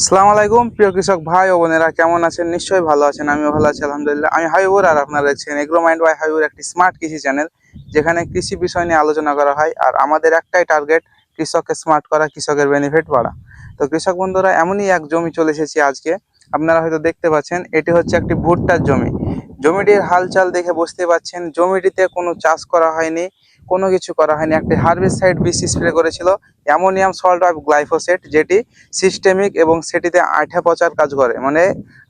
আসসালামু আলাইকুম প্রিয় কৃষক ভাই ও বোনেরা, কেমন আছেন? নিশ্চয়ই ভালো আছেন। আমিও ভালো আছি আলহামদুলিল্লাহ। আমি হাবিবুর, আর আপনারা দেখছেন এগ্রো মাইন্ড বাই হাবিবুর, একটি স্মার্ট কৃষি চ্যানেল, যেখানে কৃষি বিষয় নিয়ে আলোচনা করা হয়। আর আমাদের একটাই টার্গেট, কৃষককে স্মার্ট করা, কৃষকের বেনিফিট বাড়া। তো কৃষক বন্ধুরা, এমনই এক জমি চলে এসেছি আজকে। আপনারা হয়তো দেখতে পাচ্ছেন, এটি হচ্ছে একটি ভুট্টার জমি। জমিটির হালচাল দেখে বুঝতে পাচ্ছেন জমিটিতে কোনো চাষ করা হয়নি, কোনো কিছু করা হয়নি। একটি হার্বিসাইড বিষ স্প্রে করেছিল, অ্যামোনিয়াম সল্ট অফ গ্লাইফোসেট, যেটি সিস্টেমিক এবং সেটিতে আঠা পচার কাজ করে, মানে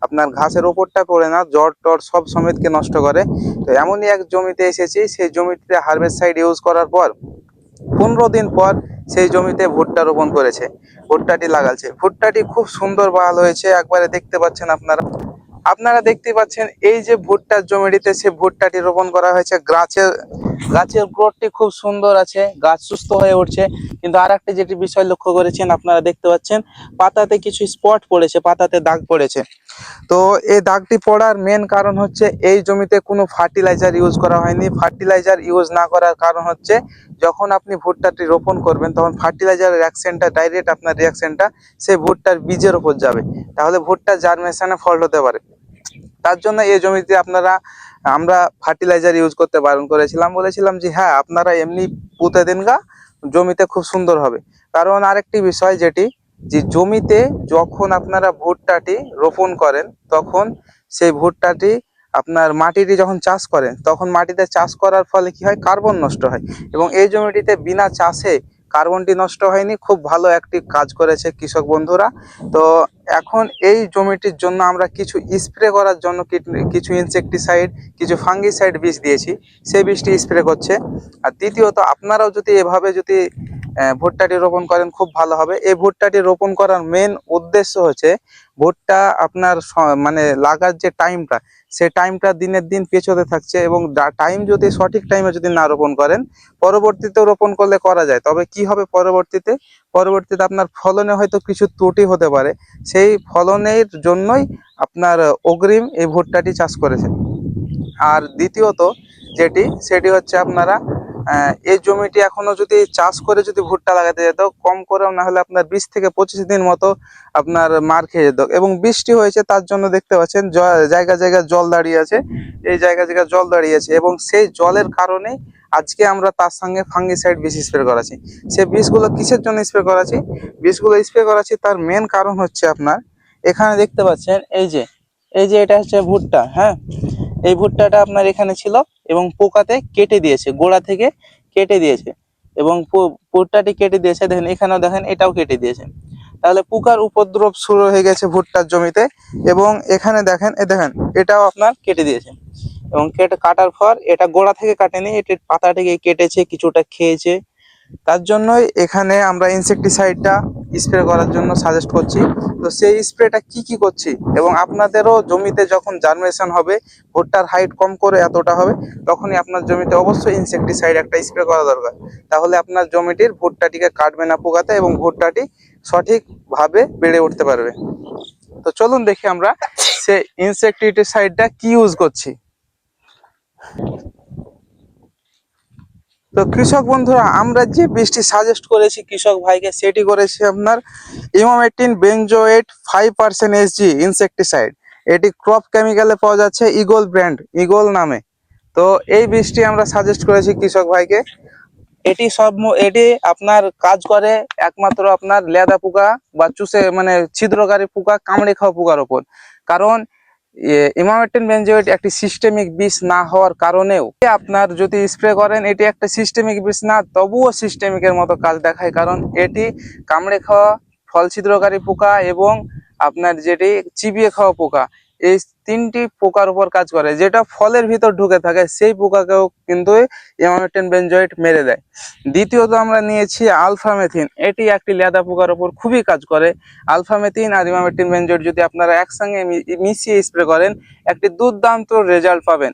আপনার ঘাসের ওপরটা পড়ে না, জট টট সব সমেতকে নষ্ট করে। তো এমনই এক জমিতে এসেছি, সেই জমিতে হার্বিসাইড ইউজ করার পর 15 দিন পর সেই জমিতে ভুট্টা রোপণ করেছে। ভুট্টাটি লাগাচ্ছে, ভুট্টাটি খুব সুন্দর বাল হয়েছে, একবারে দেখতে পাচ্ছেন আপনারা। আপনারা দেখতে পাচ্ছেন এই যে ভুট্টার জমিটিতে সে ভুট্টাটি রোপণ করা হয়েছে। গাছের গ্রোথটি খুব সুন্দর আছে, গাছ সুস্থ হয়ে উঠছে। কিন্তু আর একটা যেটি বিষয় লক্ষ্য করেছেন, আপনারা দেখতে পাচ্ছেন পাতাতে কিছু স্পট পড়েছে, পাতাতে দাগ পড়েছে। তো এই দাগটি পড়ার মেন কারণ হচ্ছে এই জমিতে কোনো ফার্টিলাইজার ইউজ করা হয়নি। ফার্টিলাইজার ইউজ না করার কারণ হচ্ছে, যখন আপনি ভুট্টাটি রোপণ করবেন তখন ফার্টিলাইজারের রিয়াকশনটা ডাইরেক্ট আপনার রিয়াকশনটা সেই ভুট্টার বীজের উপর যাবে, তাহলে ভুট্টা জার্মিনেশনে ফল্ট হতে পারে। তার জন্য এই জমিতে আমরা ফার্টিলাইজার ইউজ করতে বারণ করেছিলাম, বলেছিলাম যে হ্যাঁ আপনারা এমনি পুঁতে দিন গা, জমিতে খুব সুন্দর হবে। কারণ আরেকটি বিষয় যেটি, যে জমিতে যখন আপনারা ভুট্টাটি রোপণ করেন তখন সেই ভুট্টাটি আপনার মাটিটি যখন চাষ করেন তখন মাটিতে চাষ করার ফলে কি হয়, কার্বন নষ্ট হয়। এবং এই জমিটিতে বিনা চাষে কার্বনটি নষ্ট হয়নি, খুব ভালো একটি কাজ করেছে কৃষক বন্ধুরা। তো এখন এই জমিটির জন্য আমরা কিছু স্প্রে করার জন্য কিছু ইনসেকটিসাইড, কিছু ফাঙ্গিসাইড বীজ দিয়েছি, সেই বীজটি স্প্রে করছে। আর দ্বিতীয়ত, আপনারাও যদি এভাবে যদি ভুট্টাটি রোপণ করেন খুব ভালো হবে। এই ভুট্টাটি রোপণ করার মেন উদ্দেশ্য হচ্ছে, ভুট্টা আপনার মানে লাগার যে টাইমটা, সেই টাইমটা দিনের দিন পেছোতে থাকছে। এবং টাইম যদি সঠিক টাইমে যদি না রোপণ করেন, পরবর্তীতে রোপণ করলে করা যায়, তবে কি হবে পরবর্তীতে, আপনার ফলনে হয়তো কিছু ত্রুটি হতে পারে। সেই ফলনের জন্যই আপনার অগ্রিম এই ভুট্টাটি চাষ করেছে। আর দ্বিতীয়ত সেটি হচ্ছে, আপনারা এই জমিটি এখনো যদি চাষ করে যদি ভুট্টা লাগাতে যেত, কম করেও না হলে আপনার 20 থেকে 25 দিন মতো আপনার মার খেয়ে যেত। এবং বৃষ্টি হয়েছে, তার জন্য দেখতে পাচ্ছেন জায়গা জায়গা জল দাঁড়িয়ে আছে, এই জায়গা জায়গা জল দাঁড়িয়ে আছে। এবং সেই জলের কারণে আজকে আমরা তার সঙ্গে ফাঙ্গিসাইড বিষ স্প্রে করাচ্ছি। সেই বিষগুলো কিসের জন্য স্প্রে করাচ্ছি? বিষগুলো স্প্রে করাচ্ছি তার মেন কারণ হচ্ছে, আপনার এখানে দেখতে পাচ্ছেন এই যে এটা হচ্ছে ভুট্টা, হ্যাঁ। এই ভুট্টাটা আপনার এখানে ছিল এবং পোকাতে কেটে দিয়েছে, গোড়া থেকে কেটে দিয়েছে। এবং ভুট্টাটি কেটে দিয়েছে, দেখেন এখানেও দেখেন, এটাও কেটে দিয়েছে। তাহলে পোকার উপদ্রব শুরু হয়ে গেছে ভুট্টার জমিতে। এবং এখানে দেখেন, দেখেন এটাও আপনার কেটে দিয়েছে। এবং কাটার পর এটা গোড়া থেকে কাটেনি, এটা পাতা থেকে কেটেছে, কিছুটা খেয়েছে। তার জন্যই এখানে আমরা ইনসেকটিসাইডটা স্প্রে করার জন্য সাজেস্ট করছি। তো সেই স্প্রেটা কি করছি, এবং আপনাদেরও জমিতে যখন জার্মিনেশন হবে, ভুট্টার হাইট কম করে এতটা হবে, তখনই আপনার জমিতে অবশ্যই ইনসেকটিসাইড একটা স্প্রে করা দরকার। তাহলে আপনার জমিটির ভুট্টাটিকে কাটবে না পোকাতে, এবং ভুট্টাটি সঠিকভাবে বেড়ে উঠতে পারবে। তো চলুন দেখি আমরা সেই ইনসেকটিসাইডটা কি ইউজ করছি। তো কৃষক বন্ধুরা, আমরা যে বীজটি সাজেস্ট করেছি কৃষক ভাইকে, সেটি করেছি আপনার ইমামেটিন বেনজোয়েট 5% এসজি ইনসেকটিসাইড। এটি ক্রপ কেমিক্যালে পাওয়া যাচ্ছে, ইগল ব্র্যান্ড, ইগল নামে। তো এই বীজটি আমরা সাজেস্ট করেছি কৃষক ভাইকে। এটি আপনার কাজ করে একমাত্র আপনার লেদা পোকা বা চুষে, মানে ছিদ্রকারী পোকা, কামড়ে খাওয়া পোকার ওপর। কারণ ইমামেটিন বেনজোয়েট একটি সিস্টেমিক বিষ না হওয়ার কারণেও আপনার যদি স্প্রে করেন, এটি একটা সিস্টেমিক বিষ না, তবুও সিস্টেমিকের মতো কাজ দেখায়। কারণ এটি কামড়ে খাওয়া, ফল ছিদ্রকারী পোকা এবং আপনার যেটি চিবিয়ে খাওয়া পোকা, এই তিনটি পোকার উপর কাজ করে। যেটা ফলের ভিতর ঢুকে থাকে সেই পোকাকেও কিন্তু ইমামেটিন বেনজোয়েট মেরে দেয়। দ্বিতীয়ত আমরা নিয়েছি আলফামেথিন। এটি একটি লেদা পোকার উপর খুবই কাজ করে। আলফামেথিন আর ইমামেটিন বেনজোয়েট যদি আপনারা একসঙ্গে মিশিয়ে স্প্রে করেন, একটি দুর্দান্ত রেজাল্ট পাবেন।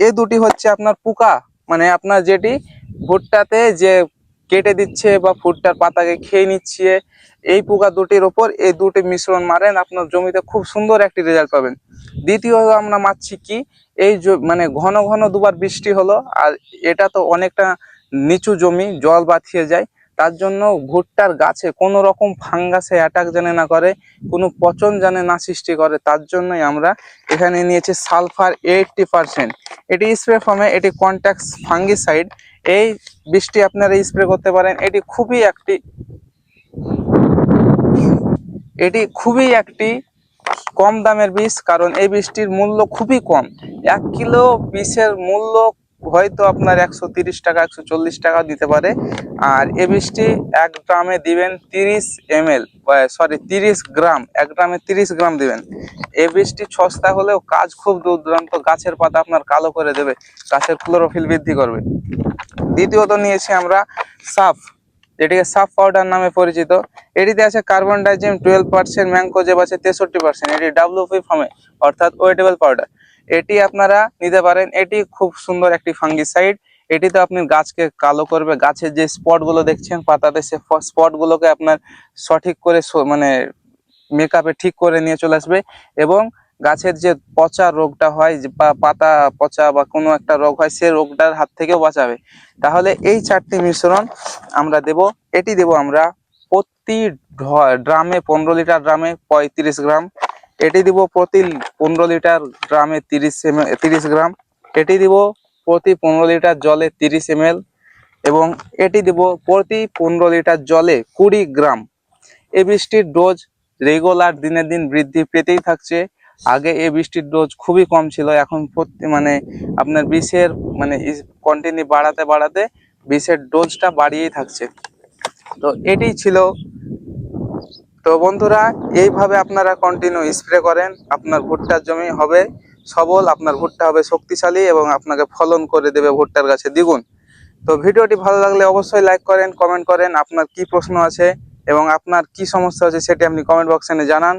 এই দুটি হচ্ছে আপনার পোকা, মানে আপনার যেটি ভুট্টাতে যে কেটে দিচ্ছে বা ভুট্টার পাতাকে খেয়ে নিচ্ছে, এই পোকা দুটির ওপর এই দুটি মিশ্রণ মারেন, আপনার জমিতে খুব সুন্দর একটি রেজাল্ট পাবেন। দ্বিতীয়ত আমরা মারছি কি, মানে ঘন ঘন দুবার বৃষ্টি হলো, আর এটা তো অনেকটা নিচু জমি, জল বাঁধিয়ে যায়। তার জন্য ভুট্টার গাছে কোনো রকম ফাঙ্গাসে অ্যাটাক যেন না করে, কোনো পচন যেন না সৃষ্টি করে, তার জন্যই আমরা এখানে নিয়েছি সালফার 80%। এটি স্প্রে ফর্মে, এটি কন্ট্যাক্ট ফাঙ্গিসাইড। এই বীজটি আপনারা স্প্রে করতে পারেন। এটি খুবই একটি কম দামের বীজ, কারণ এই বীজটির মূল্য খুবই কম। 1 কিলো বীজের মূল্য হয়তো আপনার 130 টাকা 140 টাকা দিতে পারে। আর এই বীজটি 1 গ্রামে দিবেন 30 গ্রাম, 1 গ্রামে 30 গ্রাম দিবেন। এই বীজটি সস্তা হলেও কাজ খুব দুর্দান্ত, গাছের পাতা আপনার কালো করে দেবে, গাছের ক্লোরোফিল বৃদ্ধি করবে। দ্বিতীয়ত নিয়েছি আমরা সাফ, যেটিকে সাফ পাউডার নামে পরিচিত। এটিতে আছে কার্বন ডাইজিম 12%, ম্যাঙ্কোজেব আছে 63%। এটি ডাব্লিউপি ফর্মে, অর্থাৎ ওয়েটেবল পাউডার। এটি আপনারা নিতে পারেন। এটি খুব সুন্দর একটি ফাঙ্গিসাইড। এটিতে আপনি গাছকে কালো করবে, গাছের যে স্পটগুলো দেখছেন পাতাতে, সে স্পটগুলোকে আপনার সঠিক করে মানে মেকআপে ঠিক করে নিয়ে চলে আসবে, এবং গাছের যে পচা রোগটা হয় বা পাতা পচা বা কোনো একটা রোগ হয়, সে রোগটার হাত থেকেও বাঁচাবে। তাহলে এই 4টি মিশ্রণ আমরা দেব। এটি দেব আমরা প্রতি ড্রামে 15 লিটার ড্রামে 35 গ্রাম। এটি দিব প্রতি 15 লিটার ড্রামে 30 গ্রাম। এটি দিব প্রতি 15 লিটার জলে 30 ml, এবং এটি দিব প্রতি 15 লিটার জলে 20 গ্রাম। এই বৃষ্টির ডোজ রেগুলার দিনের দিন বৃদ্ধি পেতেই থাকছে। আগে এই বৃষ্টির ডোজ খুবই কম ছিল, এখন মানে আপনার বিষের মানে কন্টিনিউ বাড়াতে বাড়াতে বিষের ডোজটা বাড়িয়েই থাকছে। তো এটি ছিল। তো বন্ধুরা, এইভাবে আপনারা কন্টিনিউ স্প্রে করেন, আপনার ভুট্টার জমি হবে সবল, আপনার ভুট্টা হবে শক্তিশালী, এবং আপনাকে ফলন করে দেবে ভুট্টার গাছে দ্বিগুণ। তো ভিডিওটি ভালো লাগলে অবশ্যই লাইক করেন, কমেন্ট করেন, আপনার কি প্রশ্ন আছে এবং আপনার কি সমস্যা আছে সেটি আপনি কমেন্ট বক্সে জানান।